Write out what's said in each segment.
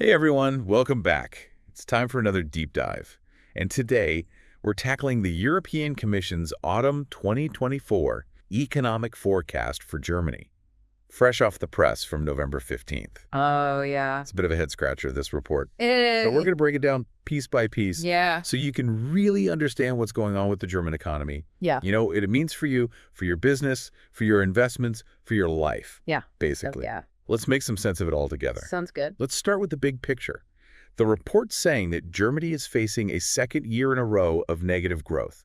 Hey everyone, welcome back. It's time for another deep dive. And today, we're tackling the European Commission's Autumn 2024 Economic Forecast for Germany. Fresh off the press from November 15th. Oh, yeah. It's a bit of a head-scratcher, this report. But Eh, we're going to break it down piece by piece yeah. so you can really understand what's going on with the German economy. Yeah. You know, what it means for you, for your business, for your investments, for your life. Yeah. Basically. Yeah. Let's make some sense of it all together. Sounds good. Let's start with the big picture. The report's saying that Germany is facing a second year in a row of negative growth.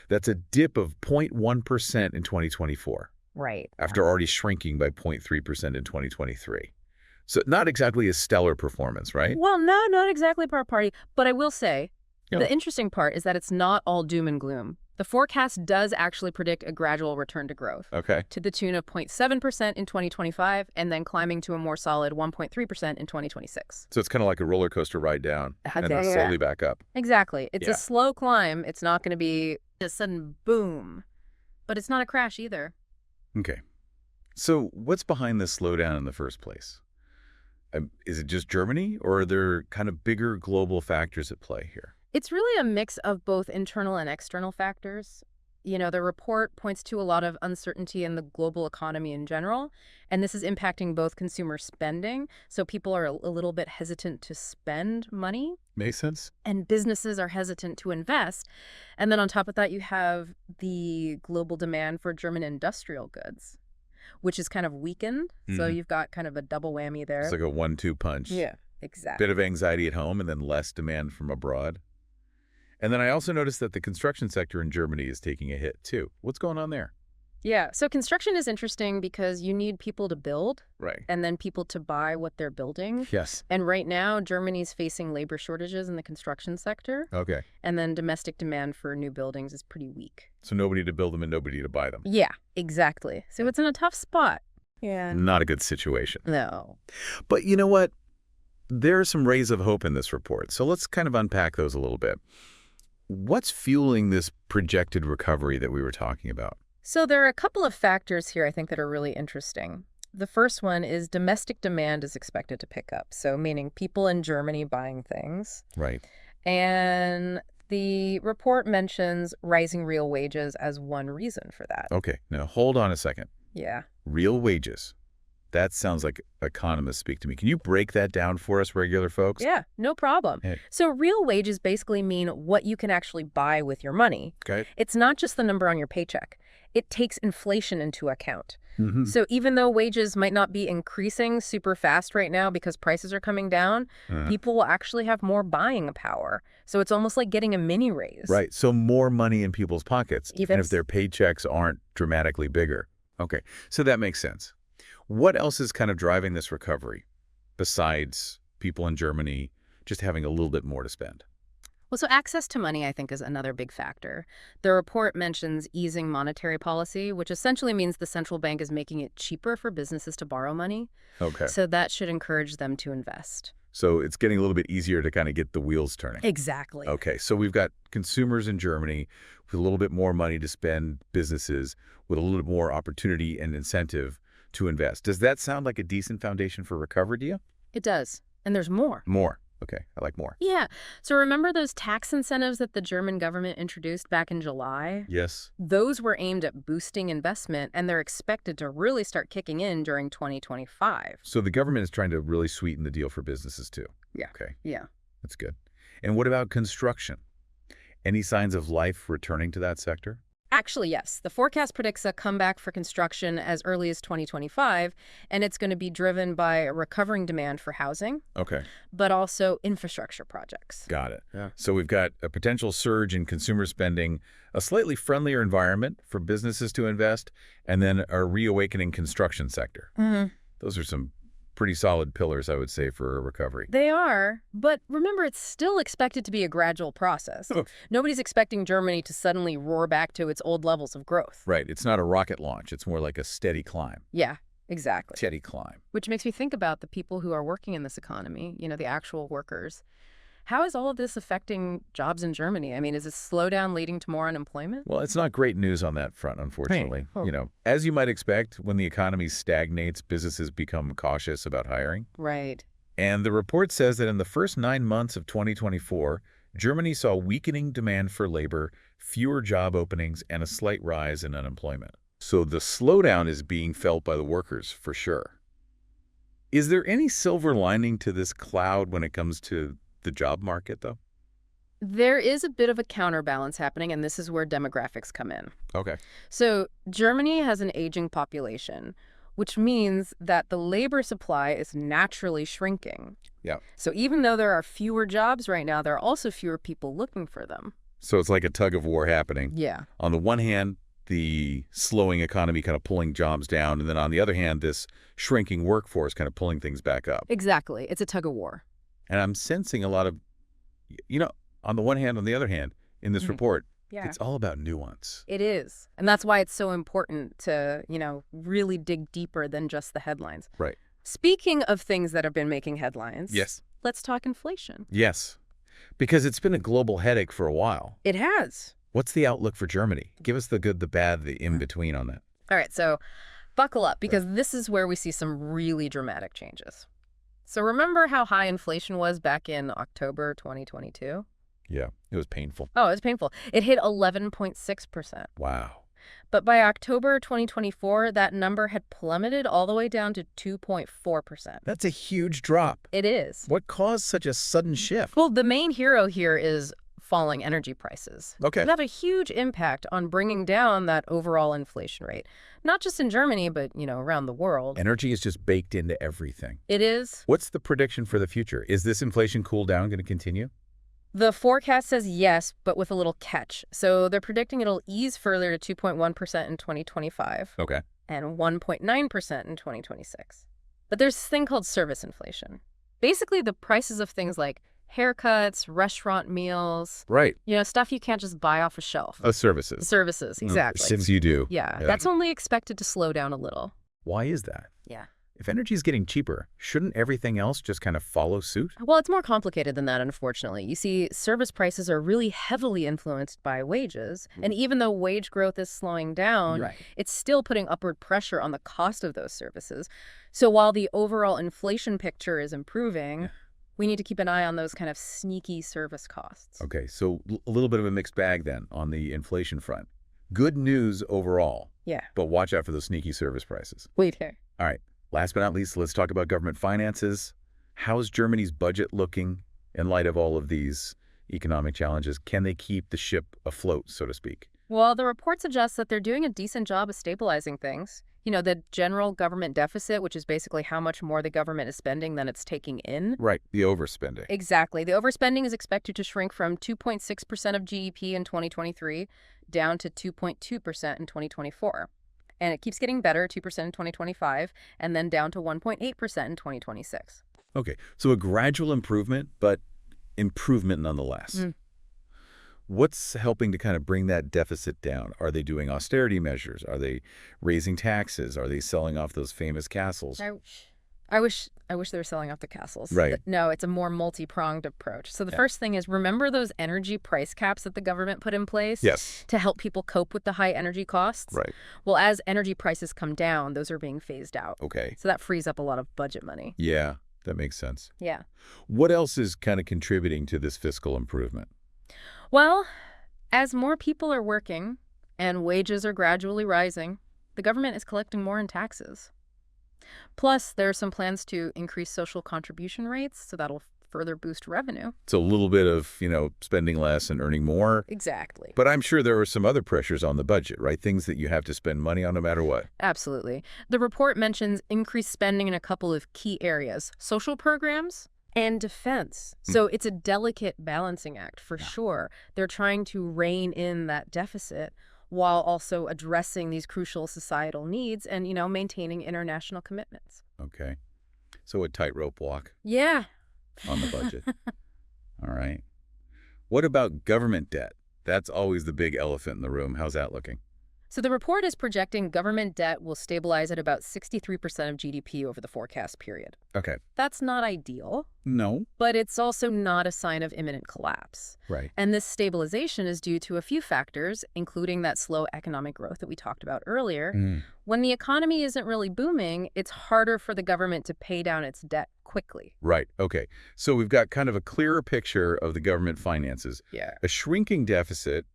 That's a dip of 0.1% in 2024, Right. after already shrinking by 0.3% in 2023. So not exactly a stellar performance, right? Well, no, not exactly per party. But I will say, Yeah. the interesting part is that it's not all doom and gloom. The forecast does actually predict a gradual return to growth, Okay. to the tune of 0.7% in 2025, and then climbing to a more solid 1.3% in 2026. So it's kind of like a roller coaster ride down and then Yeah. slowly back up. Exactly. It's Yeah. a slow climb. It's not going to be a sudden boom. But it's not a crash either. Okay. So what's behind this slowdown in the first place? Is it just Germany, or are there kind of bigger global factors at play here? It's really a mix of both internal and external factors. You know, the report points to a lot of uncertainty in the global economy in general, and this is impacting both consumer spending, so people are a little bit hesitant to spend money, Makes sense? and businesses are hesitant to invest. And then on top of that, you have the global demand for German industrial goods, which is kind of weakened. So Mhm. you've got kind of a double whammy there. It's like a 1-2 punch. Yeah, exactly. Bit of anxiety at home and then less demand from abroad. And then I also noticed that the construction sector in Germany is taking a hit too. What's going on there? Yeah, so construction is interesting because you need people to build Right. and then people to buy what they're building. Yes. And right now, Germany's facing labor shortages in the construction sector, Okay. and then domestic demand for new buildings is pretty weak. So nobody to build them and nobody to buy them. Yeah, exactly. So it's in a tough spot. Yeah. Not a good situation. No. But you know what? There are some rays of hope in this report. So let's kind of unpack those a little bit. What's fueling this projected recovery that we were talking about? So there are a couple of factors here I think that are really interesting. The first one is domestic demand is expected to pick up, so meaning people in Germany buying things. Right. And the report mentions rising real wages as one reason for that. Okay. Now hold on a second. Yeah. Real wages. That sounds like economists speak to me. Can you break that down for us, regular folks? Yeah, no problem. Hey. So real wages basically mean what you can actually buy with your money. Okay. It's not just the number on your paycheck. It takes inflation into account. Mm-hmm. So even though wages might not be increasing super fast right now because prices are coming down, people will actually have more buying power. So it's almost like getting a mini raise. Right. So more money in people's pockets, Even even if their paychecks aren't dramatically bigger. Okay. So that makes sense. What else is kind of driving this recovery besides people in Germany just having a little bit more to spend? Well, so access to money, I think, is another big factor. The report mentions easing monetary policy, which essentially means the central bank is making it cheaper for businesses to borrow money. Okay. So that should encourage them to invest. So it's getting a little bit easier to kind of get the wheels turning. Exactly. Okay. So we've got consumers in Germany with a little bit more money to spend, businesses with a little bit more opportunity and incentive to invest. Does that sound like a decent foundation for recovery to you? It does. And there's more. More. Okay. I like more. Yeah. So remember those tax incentives that the German government introduced back in July? Yes. Those were aimed at boosting investment, and they're expected to really start kicking in during 2025. So the government is trying to really sweeten the deal for businesses too. Yeah. Okay. Yeah. That's good. And what about construction? Any signs of life returning to that sector? Actually, yes. The forecast predicts a comeback for construction as early as 2025, and it's going to be driven by a recovering demand for housing, Okay. but also infrastructure projects. Got it. Yeah. So we've got a potential surge in consumer spending, a slightly friendlier environment for businesses to invest, and then a reawakening construction sector. Mm-hmm. Those are some pretty solid pillars, I would say, for a recovery. They are, but remember, it's still expected to be a gradual process. Oh. Nobody's expecting Germany to suddenly roar back to its old levels of growth. Right. It's not a rocket launch. It's more like a steady climb. Yeah, exactly. Steady climb. Which makes me think about the people who are working in this economy, you know, the actual workers. How is all of this affecting jobs in Germany? I mean, is this slowdown leading to more unemployment? Well, it's not great news on that front, unfortunately. Oh. You know, as you might expect, when the economy stagnates, businesses become cautious about hiring. Right. And the report says that in the first 9 months of 2024, Germany saw weakening demand for labor, fewer job openings, and a slight rise in unemployment. So the slowdown is being felt by the workers, for sure. Is there any silver lining to this cloud when it comes to the job market, though? There is a bit of a counterbalance happening, and this is where demographics come in. Okay. So Germany has an aging population, which means that the labor supply is naturally shrinking. Yeah. So even though there are fewer jobs right now, there are also fewer people looking for them. So it's like a tug of war happening. Yeah. On the one hand, the slowing economy kind of pulling jobs down, and then on the other hand, this shrinking workforce kind of pulling things back up. Exactly. It's a tug of war. And I'm sensing a lot of, on the one hand, on the other hand, in this report, Yeah. it's all about nuance. It is. And that's why it's so important to, really dig deeper than just the headlines. Right. Speaking of things that have been making headlines, Yes. let's talk inflation. Yes. Because it's been a global headache for a while. It has. What's the outlook for Germany? Give us the good, the bad, the in-between on that. All right, so buckle up because this is where we see some really dramatic changes. So remember how high inflation was back in October 2022? Yeah, it was painful. Oh, it was painful. It hit 11.6%. Wow. But by October 2024, that number had plummeted all the way down to 2.4%. That's a huge drop. It is. What caused such a sudden shift? Well, the main hero here is falling energy prices. Okay. It had a huge impact on bringing down that overall inflation rate. Not just in Germany, but, around the world. Energy is just baked into everything. It is. What's the prediction for the future? Is this inflation cool down going to continue? The forecast says yes, but with a little catch. So they're predicting it'll ease further to 2.1% in 2025 Okay. and 1.9% in 2026. But there's this thing called service inflation. Basically, the prices of things like haircuts, restaurant meals, Right. stuff you can't just buy off a shelf. Services. Services, exactly. Since you do. Yeah, Yeah. that's only expected to slow down a little. Why is that? Yeah. If energy is getting cheaper, shouldn't everything else just kind of follow suit? Well, it's more complicated than that, unfortunately. You see, service prices are really heavily influenced by wages. And even though wage growth is slowing down, it's still putting upward pressure on the cost of those services. So while the overall inflation picture is improving, we need to keep an eye on those kind of sneaky service costs. Okay, so a little bit of a mixed bag then on the inflation front. Good news overall, Yeah. but watch out for those sneaky service prices. Wait here. All right, last but not least, let's talk about government finances. How's Germany's budget looking in light of all of these economic challenges? Can they keep the ship afloat, so to speak? Well, the report suggests that they're doing a decent job of stabilizing things. The general government deficit, which is basically how much more the government is spending than it's taking in. Right, the overspending. Exactly. The overspending is expected to shrink from 2.6% of GDP in 2023 down to 2.2% in 2024. And it keeps getting better, 2% in 2025, and then down to 1.8% in 2026. Okay, so a gradual improvement, but improvement nonetheless. What's helping to kind of bring that deficit down? Are they doing austerity measures? Are they raising taxes? Are they selling off those famous castles? I wish they were selling off the castles. Right. But no, it's a more multi-pronged approach. So the first thing is, remember those energy price caps that the government put in place? Yes. To help people cope with the high energy costs? Right. Well, as energy prices come down, those are being phased out. Okay. So that frees up a lot of budget money. Yeah, that makes sense. Yeah. What else is kind of contributing to this fiscal improvement? Well, as more people are working and wages are gradually rising, the government is collecting more in taxes. Plus, there are some plans to increase social contribution rates, so that'll further boost revenue. It's a little bit of, spending less and earning more. Exactly. But I'm sure there are some other pressures on the budget, right? Things that you have to spend money on no matter what. Absolutely. The report mentions increased spending in a couple of key areas: social programs and defense. So it's a delicate balancing act for sure. They're trying to rein in that deficit while also addressing these crucial societal needs and, maintaining international commitments. Okay. So a tightrope walk Yeah. on the budget. All right. What about government debt? That's always the big elephant in the room. How's that looking? So the report is projecting government debt will stabilize at about 63% of GDP over the forecast period. Okay. That's not ideal, No. but it's also not a sign of imminent collapse. Right. And this stabilization is due to a few factors, including that slow economic growth that we talked about earlier. When the economy isn't really booming, it's harder for the government to pay down its debt quickly. Right. Okay. So we've got kind of a clearer picture of the government finances, Yeah. a shrinking deficit,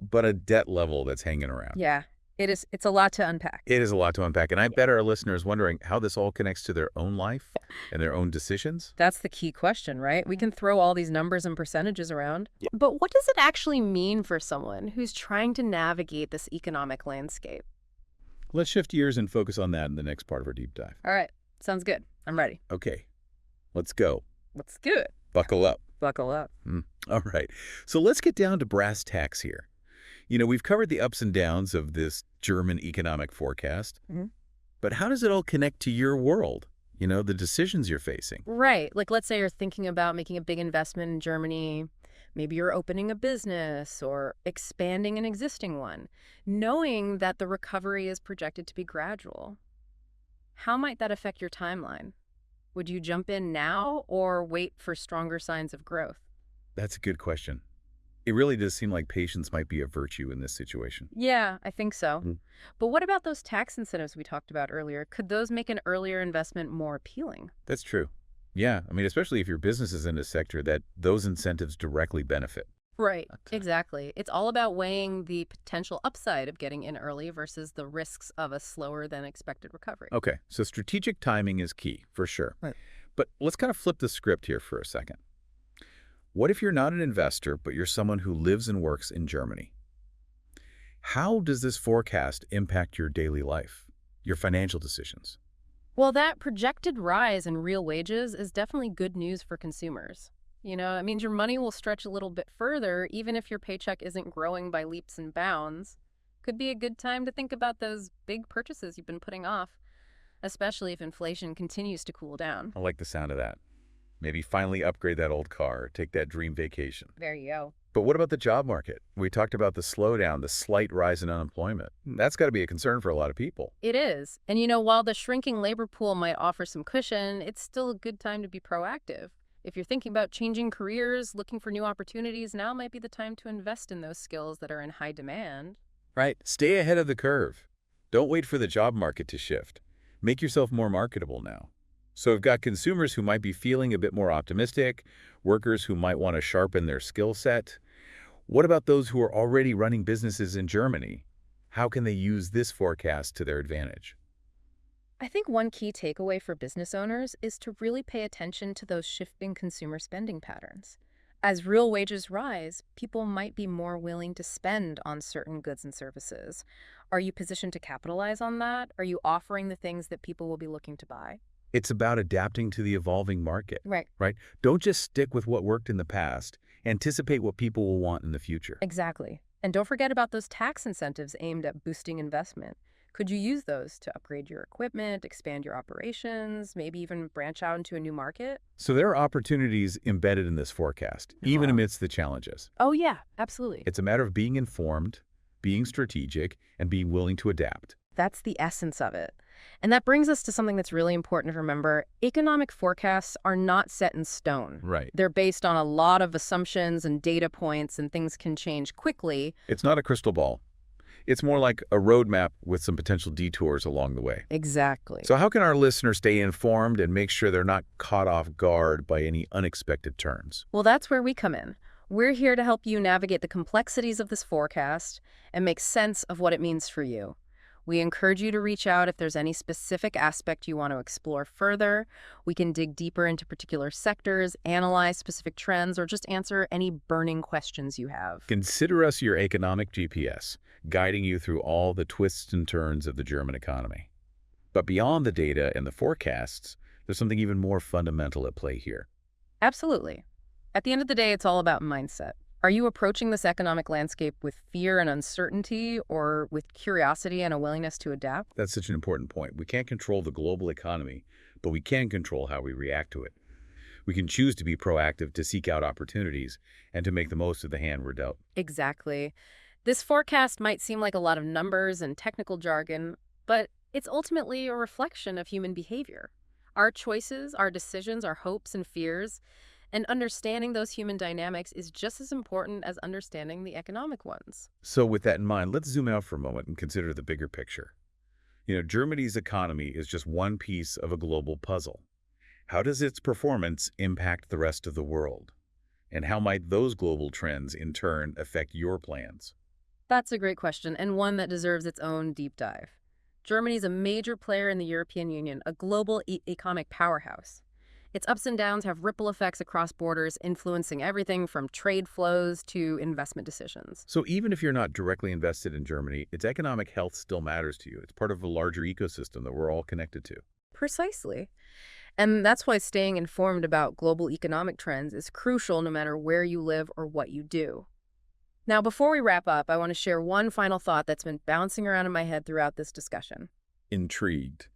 but a debt level that's hanging around. Yeah, it is. It's a lot to unpack. It is a lot to unpack, and I bet our listeners wondering how this all connects to their own life and their own decisions. That's the key question, right? We can throw all these numbers and percentages around. Yeah. But what does it actually mean for someone who's trying to navigate this economic landscape? Let's shift gears and focus on that in the next part of our deep dive. All right. Sounds good. I'm ready. Okay. Let's go. Let's do it. Buckle up. Buckle up. All right. So let's get down to brass tacks here. You know, we've covered the ups and downs of this German economic forecast, but how does it all connect to your world? You know, the decisions you're facing. Right. Like, let's say you're thinking about making a big investment in Germany. Maybe you're opening a business or expanding an existing one, knowing that the recovery is projected to be gradual. How might that affect your timeline? Would you jump in now or wait for stronger signs of growth? That's a good question. It really does seem like patience might be a virtue in this situation. Yeah, I think so. But what about those tax incentives we talked about earlier? Could those make an earlier investment more appealing? That's true. Yeah, I mean, especially if your business is in a sector that those incentives directly benefit. Right, exactly. It's all about weighing the potential upside of getting in early versus the risks of a slower than expected recovery. Okay, so strategic timing is key, for sure. Right. But let's kind of flip the script here for a second. What if you're not an investor, but you're someone who lives and works in Germany? How does this forecast impact your daily life, your financial decisions? Well, that projected rise in real wages is definitely good news for consumers. You know, it means your money will stretch a little bit further, even if your paycheck isn't growing by leaps and bounds. Could be a good time to think about those big purchases you've been putting off, especially if inflation continues to cool down. I like the sound of that. Maybe finally upgrade that old car, take that dream vacation. There you go. But what about the job market? We talked about the slowdown, the slight rise in unemployment. That's got to be a concern for a lot of people. It is. And you know, while the shrinking labor pool might offer some cushion, it's still a good time to be proactive. If you're thinking about changing careers, looking for new opportunities, now might be the time to invest in those skills that are in high demand. Right. Stay ahead of the curve. Don't wait for the job market to shift. Make yourself more marketable now. So we've got consumers who might be feeling a bit more optimistic, workers who might want to sharpen their skill set. What about those who are already running businesses in Germany? How can they use this forecast to their advantage? I think one key takeaway for business owners is to really pay attention to those shifting consumer spending patterns. As real wages rise, people might be more willing to spend on certain goods and services. Are you positioned to capitalize on that? Are you offering the things that people will be looking to buy? It's about adapting to the evolving market. Right. Don't just stick with what worked in the past. Anticipate what people will want in the future. Exactly. And don't forget about those tax incentives aimed at boosting investment. Could you use those to upgrade your equipment, expand your operations, maybe even branch out into a new market? So there are opportunities embedded in this forecast, even amidst the challenges. Oh, yeah, absolutely. It's a matter of being informed, being strategic, and being willing to adapt. That's the essence of it. And that brings us to something that's really important to remember. Economic forecasts are not set in stone. Right. They're based on a lot of assumptions and data points, and things can change quickly. It's not a crystal ball. It's more like a roadmap with some potential detours along the way. Exactly. So how can our listeners stay informed and make sure they're not caught off guard by any unexpected turns? Well, that's where we come in. We're here to help you navigate the complexities of this forecast and make sense of what it means for you. We encourage you to reach out if there's any specific aspect you want to explore further. We can dig deeper into particular sectors, analyze specific trends, or just answer any burning questions you have. Consider us your economic GPS, guiding you through all the twists and turns of the German economy. But beyond the data and the forecasts, there's something even more fundamental at play here. Absolutely. At the end of the day, it's all about mindset. Are you approaching this economic landscape with fear and uncertainty, or with curiosity and a willingness to adapt? That's such an important point. We can't control the global economy, but we can control how we react to it. We can choose to be proactive, to seek out opportunities, and to make the most of the hand we're dealt. Exactly. This forecast might seem like a lot of numbers and technical jargon, but it's ultimately a reflection of human behavior. Our choices, our decisions, our hopes and fears, and understanding those human dynamics is just as important as understanding the economic ones. So with that in mind, let's zoom out for a moment and consider the bigger picture. Germany's economy is just one piece of a global puzzle. How does its performance impact the rest of the world? And how might those global trends, in turn, affect your plans? That's a great question, and one that deserves its own deep dive. Germany is a major player in the European Union, a global economic powerhouse. Its ups and downs have ripple effects across borders, influencing everything from trade flows to investment decisions. So even if you're not directly invested in Germany, its economic health still matters to you. It's part of a larger ecosystem that we're all connected to. Precisely. And that's why staying informed about global economic trends is crucial no matter where you live or what you do. Now, before we wrap up, I want to share one final thought that's been bouncing around in my head throughout this discussion. Intrigued.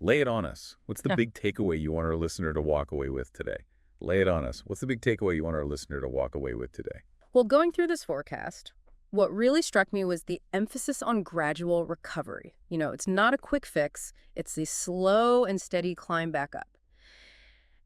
Lay it on us. What's the big takeaway you want our listener to walk away with today? Lay it on us. What's the big takeaway you want our listener to walk away with today? Well, going through this forecast, what really struck me was the emphasis on gradual recovery. It's not a quick fix, it's the slow and steady climb back up.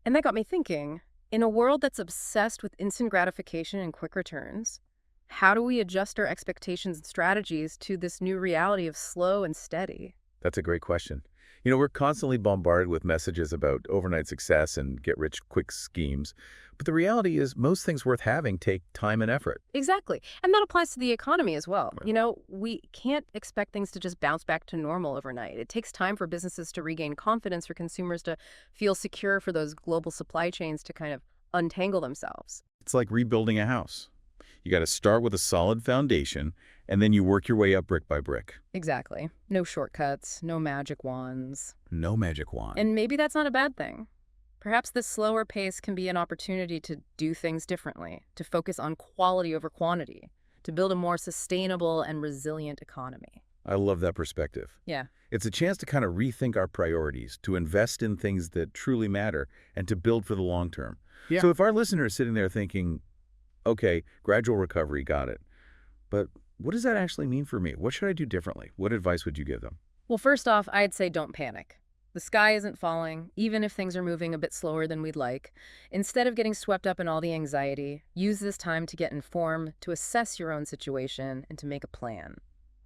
And that got me thinking, in a world that's obsessed with instant gratification and quick returns, how do we adjust our expectations and strategies to this new reality of slow and steady? That's a great question. We're constantly bombarded with messages about overnight success and get-rich-quick schemes. But the reality is most things worth having take time and effort. Exactly. And that applies to the economy as well. Right. We can't expect things to just bounce back to normal overnight. It takes time for businesses to regain confidence, for consumers to feel secure, for those global supply chains to kind of untangle themselves. It's like rebuilding a house. You got to start with a solid foundation, and then you work your way up brick by brick. Exactly. No shortcuts, no magic wands. No magic wand. And maybe that's not a bad thing. Perhaps this slower pace can be an opportunity to do things differently, to focus on quality over quantity, to build a more sustainable and resilient economy. I love that perspective. Yeah. It's a chance to kind of rethink our priorities, to invest in things that truly matter, and to build for the long term. Yeah. So if our listener is sitting there thinking, okay, gradual recovery, got it. But what does that actually mean for me? What should I do differently? What advice would you give them? Well, first off, I'd say don't panic. The sky isn't falling, even if things are moving a bit slower than we'd like. Instead of getting swept up in all the anxiety, use this time to get informed, to assess your own situation, and to make a plan.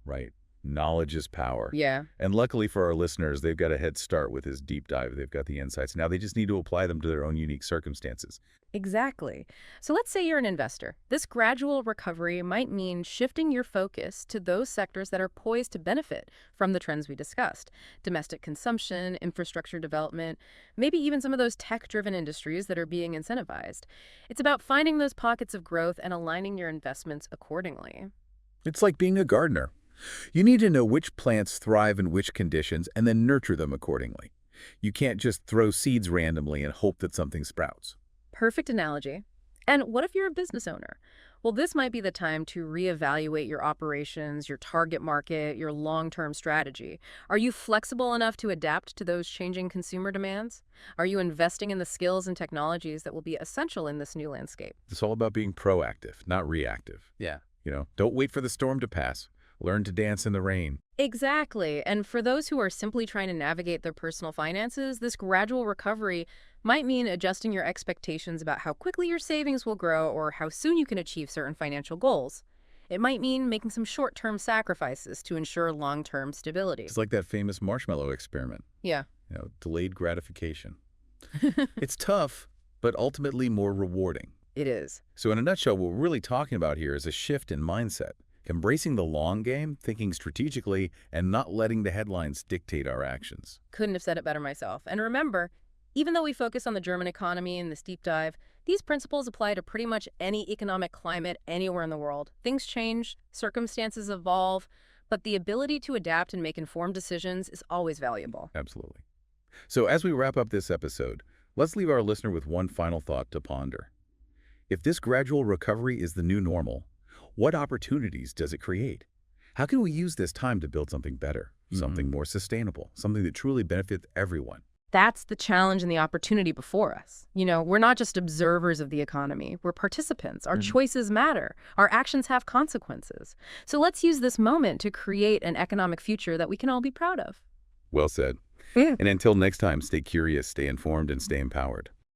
Right. Knowledge is power. Yeah. And luckily for our listeners, they've got a head start with this deep dive. They've got the insights. Now they just need to apply them to their own unique circumstances. Exactly. So let's say you're an investor. This gradual recovery might mean shifting your focus to those sectors that are poised to benefit from the trends we discussed. Domestic consumption, infrastructure development, maybe even some of those tech-driven industries that are being incentivized. It's about finding those pockets of growth and aligning your investments accordingly. It's like being a gardener. You need to know which plants thrive in which conditions and then nurture them accordingly. You can't just throw seeds randomly and hope that something sprouts. Perfect analogy. And what if you're a business owner? Well, this might be the time to reevaluate your operations, your target market, your long-term strategy. Are you flexible enough to adapt to those changing consumer demands? Are you investing in the skills and technologies that will be essential in this new landscape? It's all about being proactive, not reactive. Yeah. Don't wait for the storm to pass. Learn to dance in the rain. Exactly. And for those who are simply trying to navigate their personal finances, this gradual recovery might mean adjusting your expectations about how quickly your savings will grow or how soon you can achieve certain financial goals. It might mean making some short-term sacrifices to ensure long-term stability. It's like that famous marshmallow experiment. Yeah. Delayed gratification. It's tough, but ultimately more rewarding. It is. So in a nutshell, what we're really talking about here is a shift in mindset. Embracing the long game, thinking strategically, and not letting the headlines dictate our actions. Couldn't have said it better myself. And remember, even though we focus on the German economy in this deep dive, these principles apply to pretty much any economic climate anywhere in the world. Things change, circumstances evolve, but the ability to adapt and make informed decisions is always valuable. Absolutely. So as we wrap up this episode, let's leave our listener with one final thought to ponder. If this gradual recovery is the new normal, what opportunities does it create? How can we use this time to build something better, something more sustainable, something that truly benefits everyone? That's the challenge and the opportunity before us. We're not just observers of the economy, we're participants. Our choices matter. Our actions have consequences. So let's use this moment to create an economic future that we can all be proud of. Well said. Yeah. And until next time, stay curious, stay informed, and stay empowered.